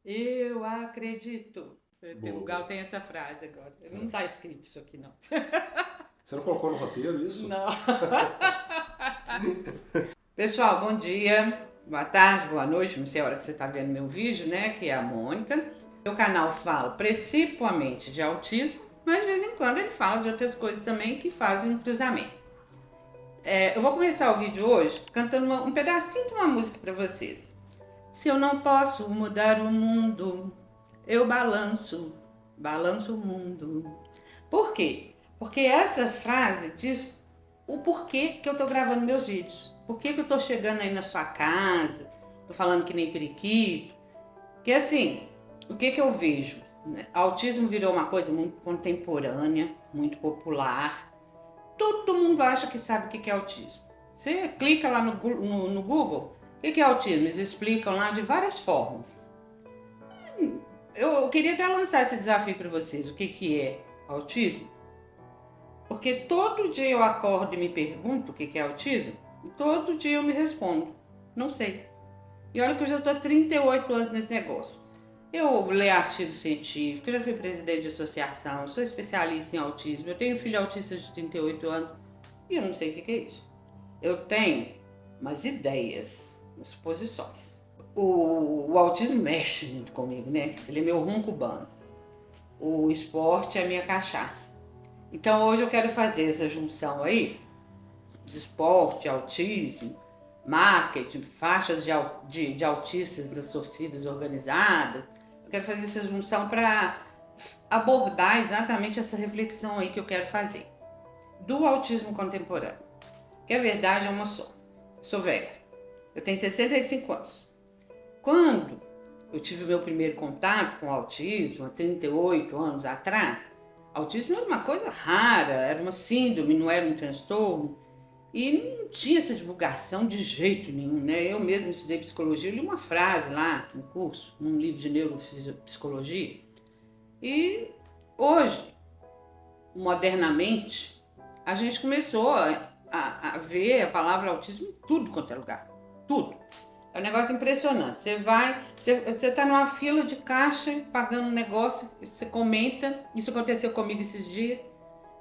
Eu acredito. O Boa. Gal tem essa frase agora. Não está escrito isso aqui, não. Você não colocou no roteiro isso? Não. Pessoal, bom dia, boa tarde, boa noite. Não sei a hora que você está vendo meu vídeo, né? Que é a Mônica. Meu canal fala principalmente de autismo, mas de vez em quando ele fala de outras coisas também que fazem um cruzamento. Eu vou começar o vídeo hoje cantando um pedacinho de uma música para vocês. Se eu não posso mudar o mundo, eu balanço, balanço o mundo. Por quê? Porque essa frase diz o porquê que eu tô gravando meus vídeos. Por que eu tô chegando aí na sua casa, tô falando que nem periquito. Porque assim, o que eu vejo? Autismo virou uma coisa muito contemporânea, muito popular. Todo mundo acha que sabe o que é autismo. Você clica lá no Google, o que é autismo? Eles explicam lá de várias formas. Eu queria até lançar esse desafio para vocês, o que é autismo. Porque todo dia eu acordo e me pergunto o que é autismo, e todo dia eu me respondo, não sei. E olha que eu já estou há 38 anos nesse negócio. Eu leio artigos científicos, eu já fui presidente de associação, sou especialista em autismo, eu tenho filho autista de 38 anos e eu não sei o que é isso. Eu tenho umas ideias, umas suposições. O autismo mexe muito comigo, né? Ele é meu rum cubano. O esporte é a minha cachaça. Então hoje eu quero fazer essa junção aí de esporte, autismo, marketing, faixas de autistas das torcidas organizadas. Eu quero fazer essa junção para abordar exatamente essa reflexão aí que eu quero fazer. Do autismo contemporâneo. Que a verdade é uma só. Sou velha. Eu tenho 65 anos. Quando eu tive o meu primeiro contato com o autismo, há 38 anos atrás, autismo era uma coisa rara, era uma síndrome, não era um transtorno. E não tinha essa divulgação de jeito nenhum, né? Eu mesmo estudei psicologia, eu li uma frase lá no curso, num livro de neuropsicologia. E hoje, modernamente, a gente começou a ver a palavra autismo em tudo quanto é lugar. Tudo. É um negócio impressionante. Você tá numa fila de caixa, pagando um negócio, você comenta, isso aconteceu comigo esses dias.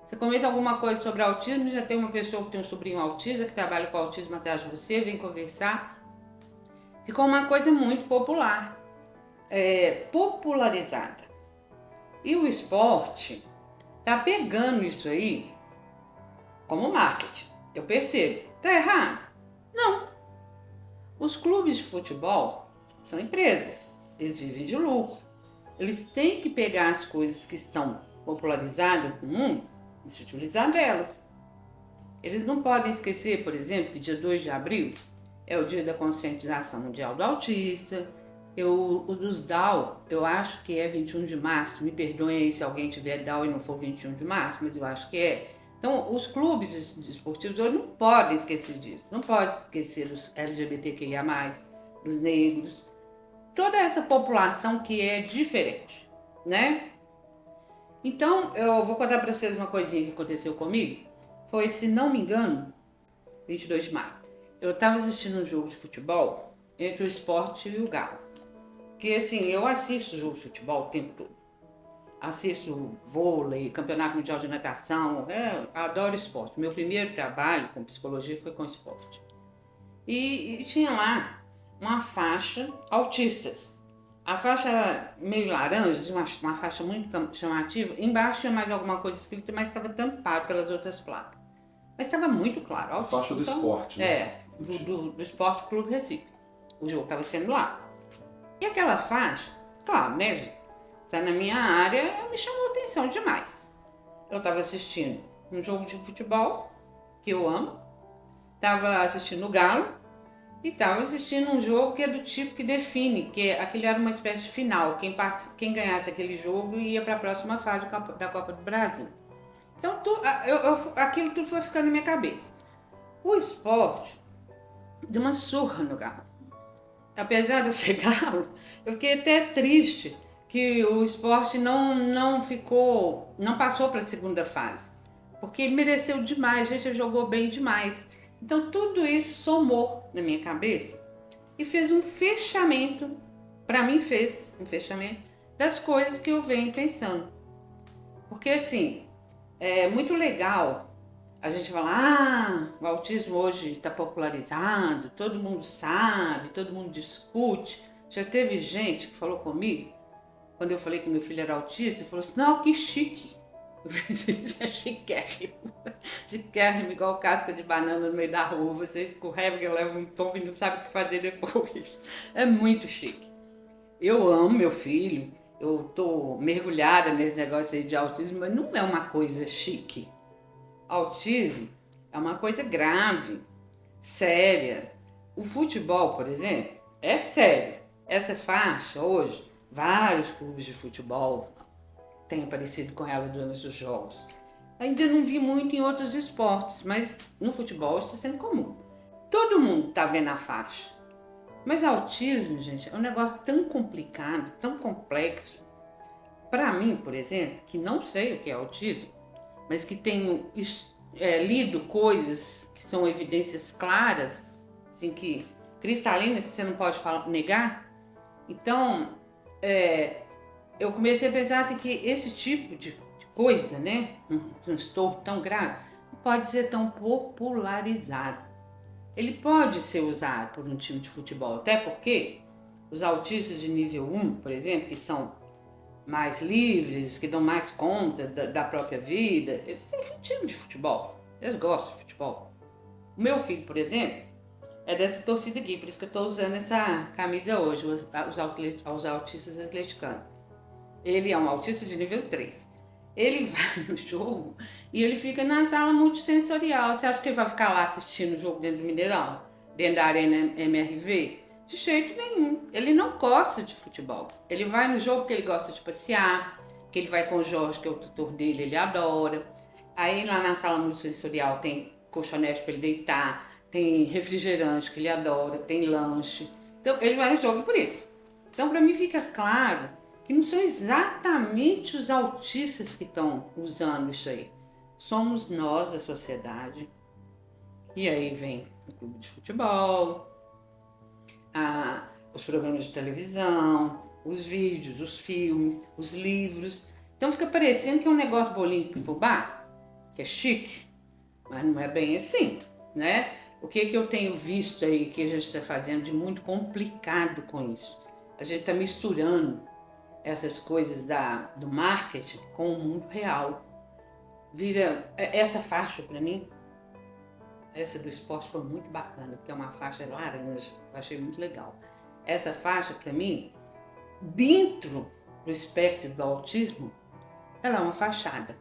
Você comenta alguma coisa sobre autismo, já tem uma pessoa que tem um sobrinho autista, que trabalha com autismo atrás de você, vem conversar. Ficou uma coisa muito popular, popularizada. E o esporte tá pegando isso aí como marketing. Eu percebo. Tá errado? Não. Os clubes de futebol são empresas. Eles vivem de lucro. Eles têm que pegar as coisas que estão popularizadas no mundo e se utilizar delas. Eles não podem esquecer, por exemplo, que dia 2 de abril é o dia da conscientização mundial do autista. O dos Down, eu acho que é 21 de março. Me perdoem aí se alguém tiver Down e não for 21 de março, mas eu acho que é. Então, os clubes esportivos hoje não podem esquecer disso. Não pode esquecer dos LGBTQIA+, dos negros, toda essa população que é diferente, né? Então, eu vou contar para vocês uma coisinha que aconteceu comigo. Foi, se não me engano, 22 de maio. Eu estava assistindo um jogo de futebol entre o Sport e o Galo. Que assim, eu assisto jogo de futebol o tempo todo. Assisto vôlei, campeonato mundial de natação, adoro esporte. Meu primeiro trabalho com psicologia foi com esporte. E tinha lá uma faixa autistas. A faixa era meio laranja, uma faixa muito chamativa. Embaixo tinha mais alguma coisa escrita, mas estava tampado pelas outras placas. Mas estava muito claro. A faixa do esporte, né? Do Esporte Clube Recife. O jogo estava sendo lá. E aquela faixa, claro, né, gente? Está na minha área, me chamou a atenção demais. Eu estava assistindo um jogo de futebol, que eu amo. Estava assistindo o Galo. E estava assistindo um jogo que é do tipo que define, que aquele era uma espécie de final. Quem ganhasse aquele jogo ia para a próxima fase da Copa do Brasil. Então aquilo tudo foi ficando na minha cabeça. O esporte deu uma surra no Galo. Apesar de eu ser Galo, eu fiquei até triste que o esporte não passou para a segunda fase. Porque ele mereceu demais, a gente jogou bem demais. Então tudo isso somou na minha cabeça e fez um fechamento para mim fez um fechamento das coisas que eu venho pensando. Porque assim, é muito legal a gente falar, o autismo hoje está popularizado, todo mundo sabe, todo mundo discute. Já teve gente que falou comigo, quando eu falei que meu filho era autista, falou assim, não, que chique. Eu pensei, isso é chiquérrimo. Chiquérrimo, igual casca de banana no meio da rua. Você escorrega, leva um tombo e não sabe o que fazer depois. É muito chique. Eu amo meu filho, eu tô mergulhada nesse negócio aí de autismo, mas não é uma coisa chique. Autismo é uma coisa grave, séria. O futebol, por exemplo, é sério. Essa faixa hoje, vários clubes de futebol têm aparecido com ela durante os jogos. Ainda não vi muito em outros esportes, mas no futebol isso está sendo comum. Todo mundo está vendo a faixa. Mas autismo, gente, é um negócio tão complicado, tão complexo. Para mim, por exemplo, que não sei o que é autismo, mas que tenho lido coisas que são evidências claras, assim, que cristalinas, que você não pode negar. Então, eu comecei a pensar assim, que esse tipo de coisa, né, um transtorno tão grave, não pode ser tão popularizado. Ele pode ser usado por um time de futebol, até porque os autistas de nível 1, por exemplo, que são mais livres, que dão mais conta da própria vida, eles têm time de futebol, eles gostam de futebol. O meu filho, por exemplo, é dessa torcida aqui, por isso que eu estou usando essa camisa hoje, os autistas atleticanos. Ele é um autista de nível 3. Ele vai no jogo e ele fica na sala multissensorial. Você acha que ele vai ficar lá assistindo o jogo dentro do Mineirão? Dentro da Arena MRV? De jeito nenhum. Ele não gosta de futebol. Ele vai no jogo porque ele gosta de passear, que ele vai com o Jorge, que é o tutor dele, ele adora. Aí lá na sala multissensorial tem colchonete para ele deitar, tem refrigerante que ele adora, tem lanche. Então ele vai no jogo por isso. Então para mim fica claro que não são exatamente os autistas que estão usando isso aí. Somos nós, a sociedade. E aí vem o clube de futebol, os programas de televisão, os vídeos, os filmes, os livros. Então fica parecendo que é um negócio bolinho de fubá, que é chique, mas não é bem assim, né? O que eu tenho visto aí que a gente está fazendo de muito complicado com isso? A gente está misturando essas coisas do marketing com o mundo real. Vira essa faixa para mim, essa do esporte foi muito bacana, porque é uma faixa laranja, eu achei muito legal. Essa faixa para mim, dentro do espectro do autismo, ela é uma fachada.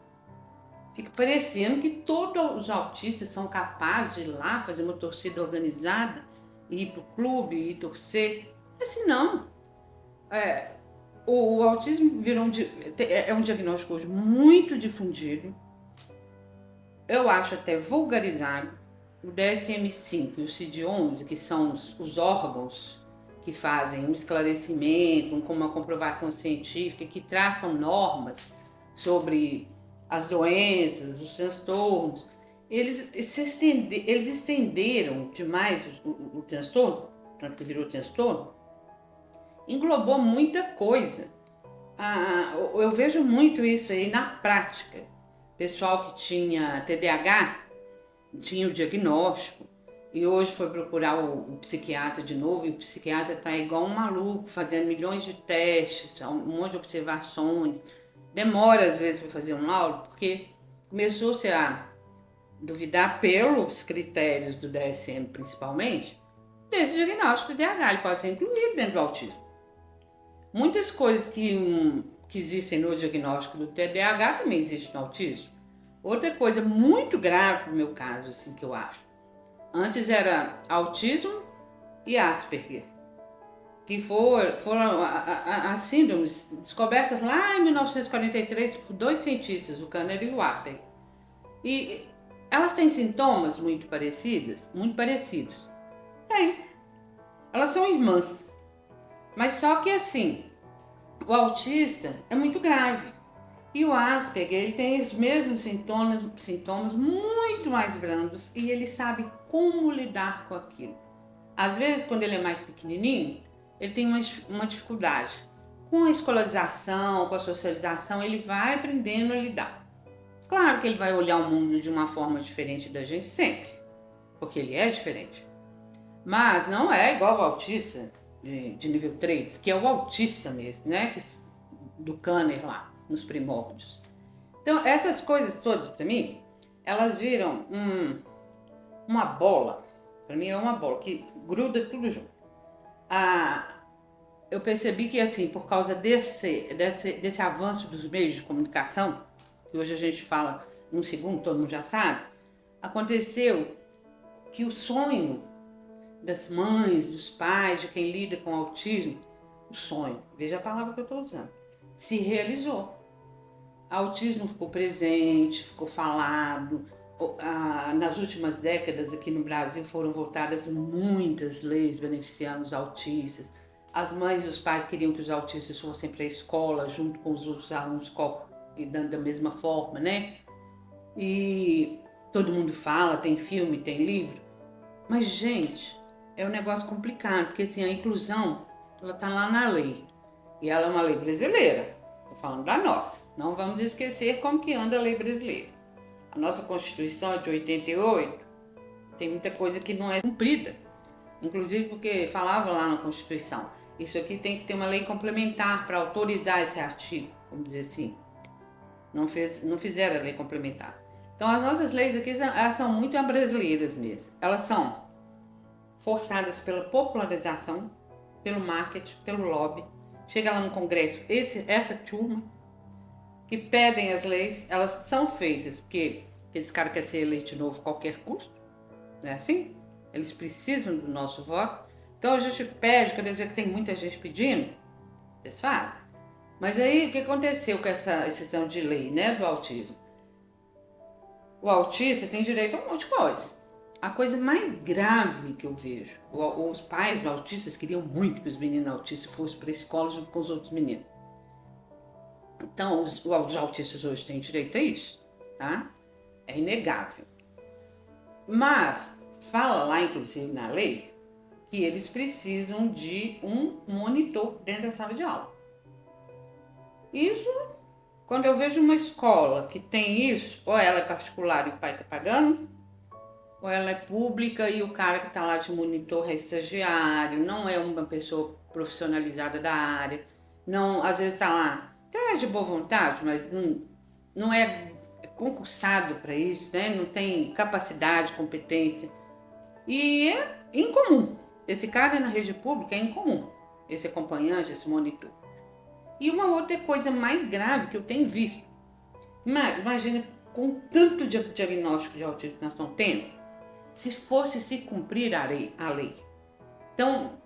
Fica parecendo que todos os autistas são capazes de ir lá fazer uma torcida organizada, ir pro clube, ir torcer. Assim não. O autismo é um diagnóstico hoje muito difundido, eu acho até vulgarizado. O DSM-5 e o CID-11, que são os órgãos que fazem um esclarecimento, com uma comprovação científica, que traçam normas sobre as doenças, os transtornos, eles estenderam demais o transtorno, tanto que virou transtorno, englobou muita coisa. Eu vejo muito isso aí na prática. Pessoal que tinha TDAH, tinha o diagnóstico, e hoje foi procurar o psiquiatra de novo, e o psiquiatra está igual um maluco, fazendo milhões de testes, um monte de observações. Demora às vezes para fazer um laudo, porque começou-se a duvidar pelos critérios do DSM principalmente, desse diagnóstico de TDAH, ele pode ser incluído dentro do autismo. Muitas coisas que existem no diagnóstico do TDAH também existem no autismo. Outra coisa muito grave no meu caso, assim, que eu acho. Antes era autismo e Asperger, que foram as síndromes descobertas lá em 1943 por 2 cientistas, o Kanner e o Asperger. E elas têm sintomas muito parecidos? Tem. Elas são irmãs. Mas só que assim, o autista é muito grave. E o Asperger, ele tem os mesmos sintomas muito mais brandos e ele sabe como lidar com aquilo. Às vezes, quando ele é mais pequenininho, ele tem uma dificuldade. Com a escolarização, com a socialização, ele vai aprendendo a lidar. Claro que ele vai olhar o mundo de uma forma diferente da gente sempre, porque ele é diferente. Mas não é igual o autista de nível 3, que é o autista mesmo, né? Do Kanner lá, nos primórdios. Então, essas coisas todas, para mim, elas viram uma bola. Para mim é uma bola que gruda tudo junto. Eu percebi que, assim, por causa desse avanço dos meios de comunicação, que hoje a gente fala num segundo, todo mundo já sabe, aconteceu que o sonho das mães, dos pais, de quem lida com autismo, o sonho, veja a palavra que eu estou usando, se realizou. O autismo ficou presente, ficou falado. Nas últimas décadas aqui no Brasil foram votadas muitas leis beneficiando os autistas. As mães e os pais queriam que os autistas fossem para a escola junto com os outros alunos da mesma forma, né? E todo mundo fala, tem filme, tem livro. Mas, gente, é um negócio complicado, porque assim, a inclusão, ela tá lá na lei. E ela é uma lei brasileira. Estou falando da nossa. Não vamos esquecer como que anda a lei brasileira. A nossa Constituição é de 88. Tem muita coisa que não é cumprida. Inclusive porque falava lá na Constituição, isso aqui tem que ter uma lei complementar para autorizar esse artigo, vamos dizer assim. Não fizeram a lei complementar. Então as nossas leis aqui elas são muito brasileiras mesmo. Elas são forçadas pela popularização, pelo marketing, pelo lobby. Chega lá no Congresso, essa turma que pedem as leis, elas são feitas porque esse cara quer ser eleito de novo a qualquer custo, não é assim? Eles precisam do nosso voto. Então a gente pede, quer dizer que tem muita gente pedindo, eles fazem. Mas aí o que aconteceu com esse tanto de lei, né, do autismo? O autista tem direito a um monte de coisa. A coisa mais grave que eu vejo, os pais dos autistas queriam muito que os meninos autistas fossem para a escola junto com os outros meninos. Então, os autistas hoje têm direito a isso, tá? É inegável. Mas, fala lá, inclusive, na lei, que eles precisam de um monitor dentro da sala de aula. Isso, quando eu vejo uma escola que tem isso, ou ela é particular e o pai está pagando, ou ela é pública e o cara que está lá de monitor é estagiário, não é uma pessoa profissionalizada da área, não, às vezes está lá, até de boa vontade, mas não é concursado para isso, né? Não tem capacidade, competência. E é incomum. Esse cara na rede pública é incomum, esse acompanhante, esse monitor. E uma outra coisa mais grave que eu tenho visto, imagina com tanto diagnóstico de autismo que nós estamos tendo, se fosse se cumprir a lei. Então,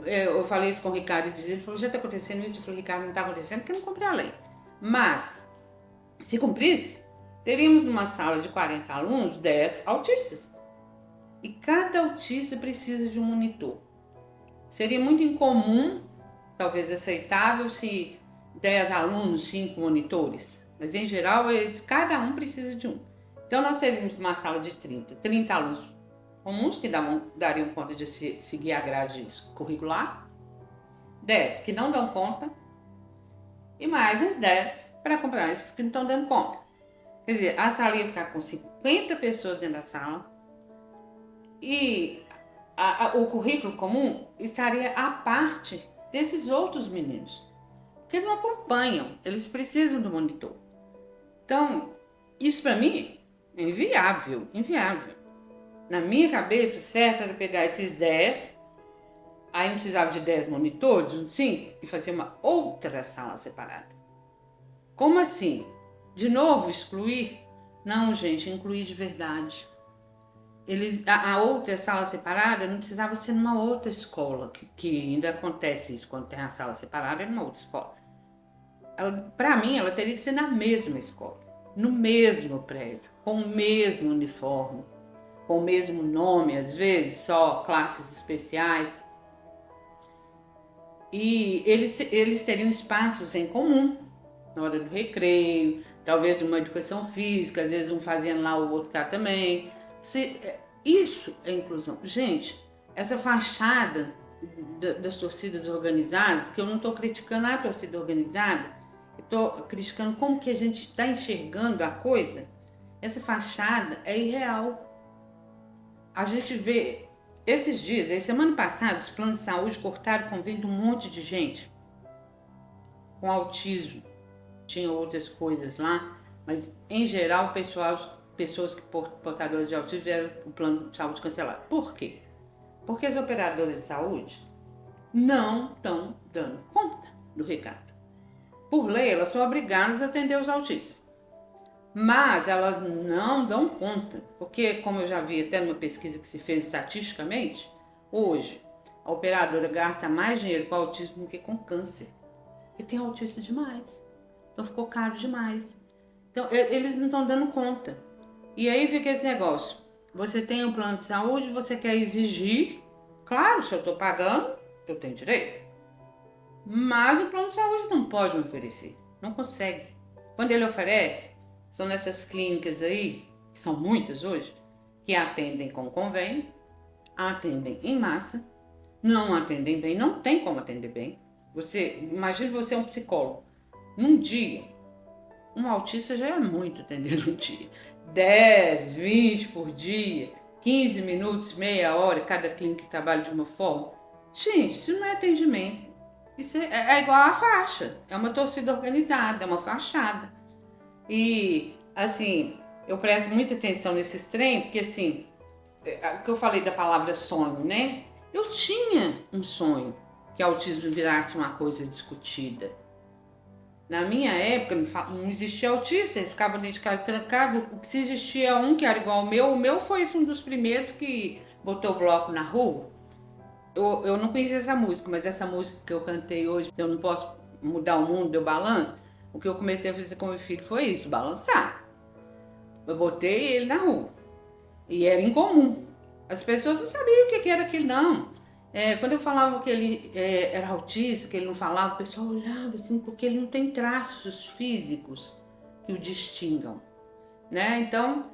eu falei isso com o Ricardo esses dias, ele falou, já está acontecendo isso, eu falei, Ricardo, não está acontecendo porque não cumpre a lei. Mas, se cumprisse, teríamos numa sala de 40 alunos, 10 autistas. E cada autista precisa de um monitor. Seria muito incomum, talvez aceitável, se 10 alunos, 5 monitores. Mas, em geral, cada um precisa de um. Então, nós teríamos uma sala de 30 alunos comuns, que dariam conta de seguir a grade curricular, 10 que não dão conta, e mais uns 10 para acompanhar esses que não estão dando conta. Quer dizer, a sala ia ficar com 50 pessoas dentro da sala, e o currículo comum estaria à parte desses outros meninos, porque eles não acompanham, eles precisam do monitor. Então, isso para mim é inviável. Na minha cabeça, certo era pegar esses 10, aí não precisava de 10 monitores, uns 5, e fazer uma outra sala separada. Como assim? De novo, excluir? Não, gente, incluir de verdade. A outra sala separada não precisava ser numa outra escola, que ainda acontece isso, quando tem a sala separada, é numa outra escola. Para mim, ela teria que ser na mesma escola, no mesmo prédio, com o mesmo uniforme, com o mesmo nome, às vezes, só classes especiais. E eles teriam espaços em comum, na hora do recreio, talvez uma educação física, às vezes um fazendo lá, o outro cá também. Isso é inclusão. Gente, essa fachada das torcidas organizadas, que eu não estou criticando a torcida organizada, eu estou criticando como que a gente está enxergando a coisa. Essa fachada é irreal. A gente vê, esses dias, semana passada, os planos de saúde cortaram o convênio de um monte de gente com autismo. Tinha outras coisas lá, mas em geral, pessoas que portadoras de autismo tiveram o plano de saúde cancelado. Por quê? Porque as operadoras de saúde não estão dando conta do recado. Por lei, elas são obrigadas a atender os autistas. Mas elas não dão conta, porque, como eu já vi até numa pesquisa que se fez estatisticamente, hoje a operadora gasta mais dinheiro com autismo do que com câncer. Porque tem autista demais. Então ficou caro demais. Então eles não estão dando conta. E aí fica esse negócio. Você tem um plano de saúde, você quer exigir. Claro, se eu estou pagando, eu tenho direito. Mas o plano de saúde não pode me oferecer. Não consegue. Quando ele oferece, são nessas clínicas aí, que são muitas hoje, que atendem com convênio, atendem em massa, não atendem bem, não tem como atender bem. Imagine você é um psicólogo. Num dia, um autista já é muito atender num dia. 10, 20 por dia, 15 minutos, meia hora, cada clínica trabalha de uma forma. Gente, isso não é atendimento. Isso é igual a faixa. É uma torcida organizada, é uma fachada. E, assim, eu presto muita atenção nesses trem, porque, assim, o que eu falei da palavra sonho, né? Eu tinha um sonho que autismo virasse uma coisa discutida. Na minha época, não existia autista, eles ficavam dentro de casa trancados. Se existia um que era igual ao meu foi um dos primeiros que botou o bloco na rua. Eu não conhecia essa música, mas essa música que eu cantei hoje, Eu Não Posso Mudar o Mundo, Deu Balanço, o que eu comecei a fazer com meu filho foi isso, balançar. Eu botei ele na rua. E era incomum. As pessoas não sabiam o que era aquilo, não. Quando eu falava que ele era autista, que ele não falava, o pessoal olhava assim, porque ele não tem traços físicos que o distingam, né? Então,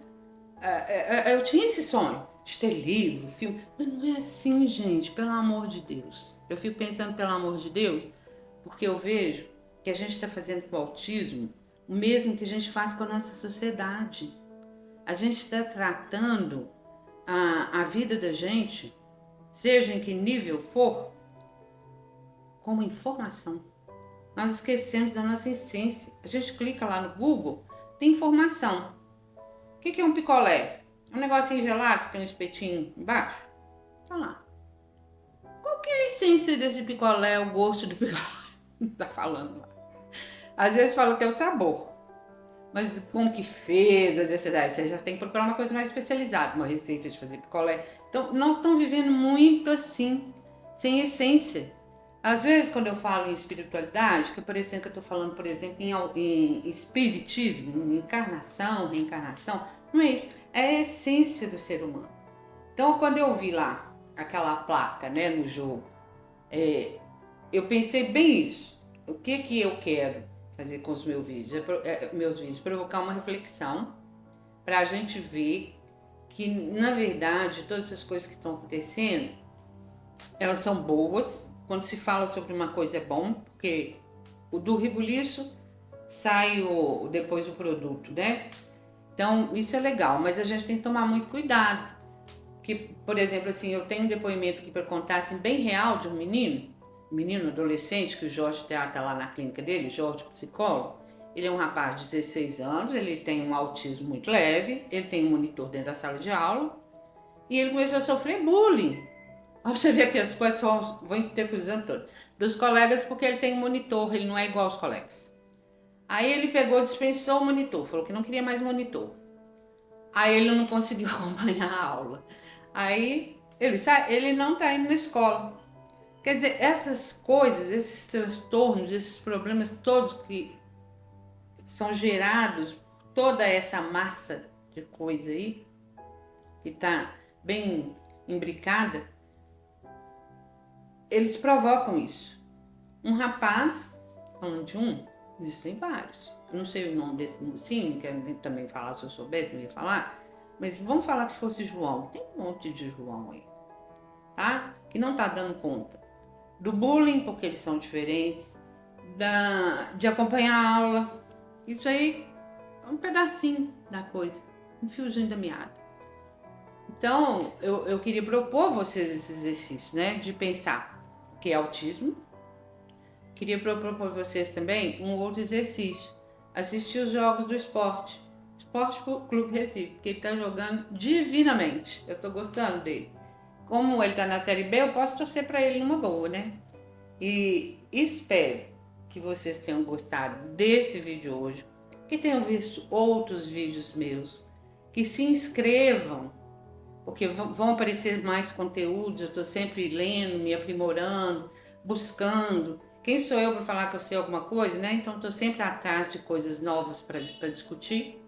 eu tinha esse sonho de ter livro, filme, mas não é assim, gente, pelo amor de Deus. Eu fico pensando, pelo amor de Deus, porque eu vejo que a gente está fazendo com o autismo o mesmo que a gente faz com a nossa sociedade. A gente está tratando a vida da gente, seja em que nível for, como informação. Nós esquecemos da nossa essência. A gente clica lá no Google, tem informação. O que é um picolé? Um negocinho gelado que tem um espetinho embaixo? Tá lá. Qual que é a essência desse picolé, o gosto do picolé? Tá falando lá. Às vezes fala que é o sabor. Mas como que fez, às vezes você já tem que procurar uma coisa mais especializada, uma receita de fazer picolé. Então, nós estamos vivendo muito assim, sem essência. Às vezes, quando eu falo em espiritualidade, que parecendo que eu estou falando, por exemplo, em espiritismo, em encarnação, reencarnação, não é isso. É a essência do ser humano. Então, quando eu vi lá aquela placa, né, no jogo, eu pensei bem isso. O que eu quero fazer com os meus vídeos? Provocar uma reflexão para a gente ver que, na verdade, todas essas coisas que estão acontecendo, elas são boas. Quando se fala sobre uma coisa é bom, porque do rebuliço sai depois o produto, né? Então, isso é legal, mas a gente tem que tomar muito cuidado. Que, por exemplo, assim, eu tenho um depoimento aqui para contar, assim, bem real de um menino adolescente, que o Jorge trata lá na clínica dele, Jorge, psicólogo. Ele é um rapaz de 16 anos, ele tem um autismo muito leve, ele tem um monitor dentro da sala de aula, e ele começou a sofrer bullying. Olha pra você ver que as coisas vão intercruzando todas. Dos colegas, porque ele tem um monitor, ele não é igual aos colegas. Aí ele pegou, dispensou o monitor, falou que não queria mais monitor. Aí ele não conseguiu acompanhar a aula. Aí ele não está indo na escola. Quer dizer, essas coisas, esses transtornos, esses problemas todos que são gerados, toda essa massa de coisa aí, que está bem imbricada, eles provocam isso. Um rapaz, falando de existem vários. Eu não sei o nome desse mocinho, quero também falar, se eu soubesse, não ia falar, mas vamos falar que fosse João. Tem um monte de João aí, tá? que não está dando conta do bullying, porque eles são diferentes, de acompanhar a aula. Isso aí é um pedacinho da coisa, um fiozinho da meada. Então, eu queria propor a vocês esse exercício, né? De pensar o que é autismo. Queria propor para vocês também um outro exercício. Assistir os jogos do esporte. Esporte Clube Recife, que ele está jogando divinamente. Eu estou gostando dele. Como ele está na Série B, eu posso torcer para ele numa boa, né? E espero que vocês tenham gostado desse vídeo hoje, que tenham visto outros vídeos meus, que se inscrevam, porque vão aparecer mais conteúdos. Eu estou sempre lendo, me aprimorando, buscando. Quem sou eu para falar que eu sei alguma coisa, né? Então estou sempre atrás de coisas novas para discutir.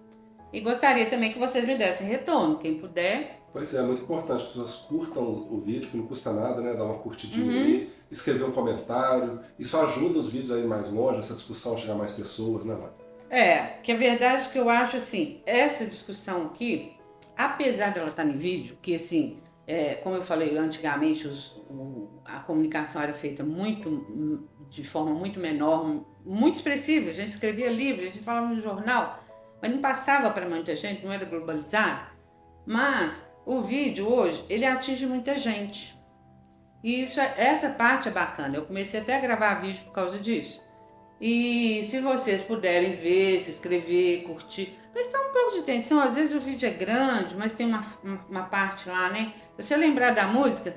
E gostaria também que vocês me dessem retorno, quem puder. Pois é, muito importante que as pessoas curtam o vídeo, que não custa nada, né? Dar uma curtidinha aí, escrever um comentário. Isso ajuda os vídeos a ir mais longe, essa discussão chegar a mais pessoas, né, Mari? Que a verdade que eu acho assim, essa discussão aqui, apesar dela estar em vídeo, que assim, como eu falei antigamente, a comunicação era feita de forma muito menor, muito expressiva. A gente escrevia livro, a gente falava no jornal, mas não passava para muita gente, não era globalizado. Mas o vídeo hoje, ele atinge muita gente. E essa parte é bacana. Eu comecei até a gravar vídeo por causa disso. E se vocês puderem ver, se inscrever, curtir, prestar um pouco de atenção. Às vezes o vídeo é grande, mas tem uma parte lá, né? Se você lembrar da música,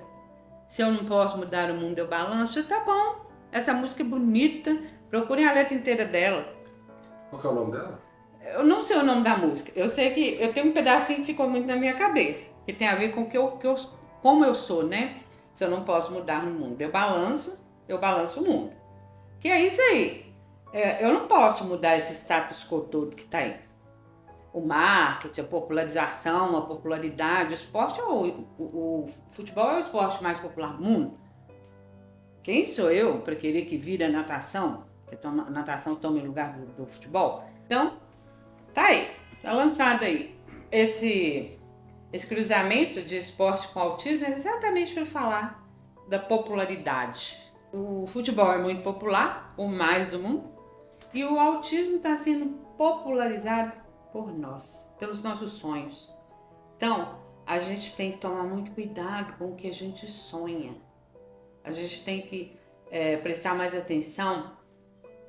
Se Eu Não Posso Mudar o Mundo, Eu Balanço, tá bom. Essa música é bonita. Procurem a letra inteira dela. Qual que é o nome dela? Eu não sei o nome da música. Eu sei que eu tenho um pedacinho que ficou muito na minha cabeça, que tem a ver com como eu sou, né? Se eu não posso mudar no mundo, eu balanço o mundo. Que é isso aí. Eu não posso mudar esse status quo todo que tá aí. O marketing, a popularização, a popularidade, o esporte, o futebol é o esporte mais popular do mundo. Quem sou eu para querer que vire a natação, que a natação tome o lugar do futebol? Então, tá aí, tá lançado aí. Esse cruzamento de esporte com autismo é exatamente para falar da popularidade. O futebol é muito popular, o mais do mundo, e o autismo está sendo popularizado por nós, pelos nossos sonhos. Então, a gente tem que tomar muito cuidado com o que a gente sonha. A gente tem que prestar mais atenção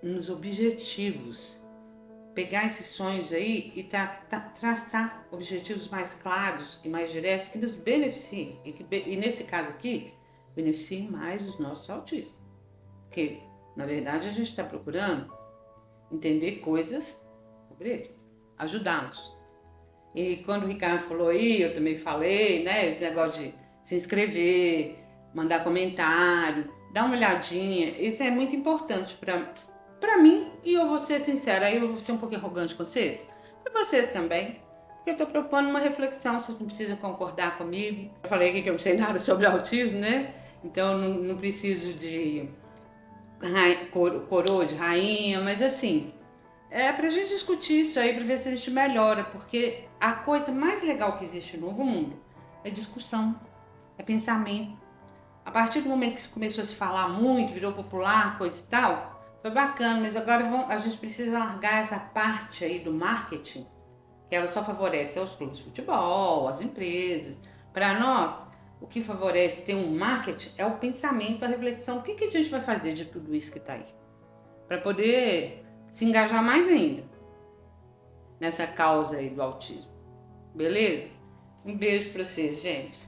nos objetivos. Pegar esses sonhos aí e traçar objetivos mais claros e mais diretos que nos beneficiem. E nesse caso aqui, beneficiem mais os nossos autistas. Porque, na verdade, a gente está procurando entender coisas sobre eles, ajudá-los. E quando o Ricardo falou aí, eu também falei, né? Esse negócio de se inscrever, mandar comentário, dar uma olhadinha. Isso é muito importante para mim, e eu vou ser sincera, aí eu vou ser um pouquinho arrogante com vocês, para vocês também, porque eu estou propondo uma reflexão, vocês não precisam concordar comigo. Eu falei aqui que eu não sei nada sobre autismo, né? Então não preciso de coroa de rainha, mas assim, pra gente discutir isso aí, para ver se a gente melhora, porque a coisa mais legal que existe no novo mundo é discussão, é pensamento. A partir do momento que começou a se falar muito, virou popular, coisa e tal, foi bacana, mas agora a gente precisa largar essa parte aí do marketing, que ela só favorece aos clubes de futebol, às empresas. Para nós, o que favorece ter um marketing é o pensamento, a reflexão. O que a gente vai fazer de tudo isso que está aí? Para poder se engajar mais ainda nessa causa aí do autismo. Beleza? Um beijo para vocês, gente.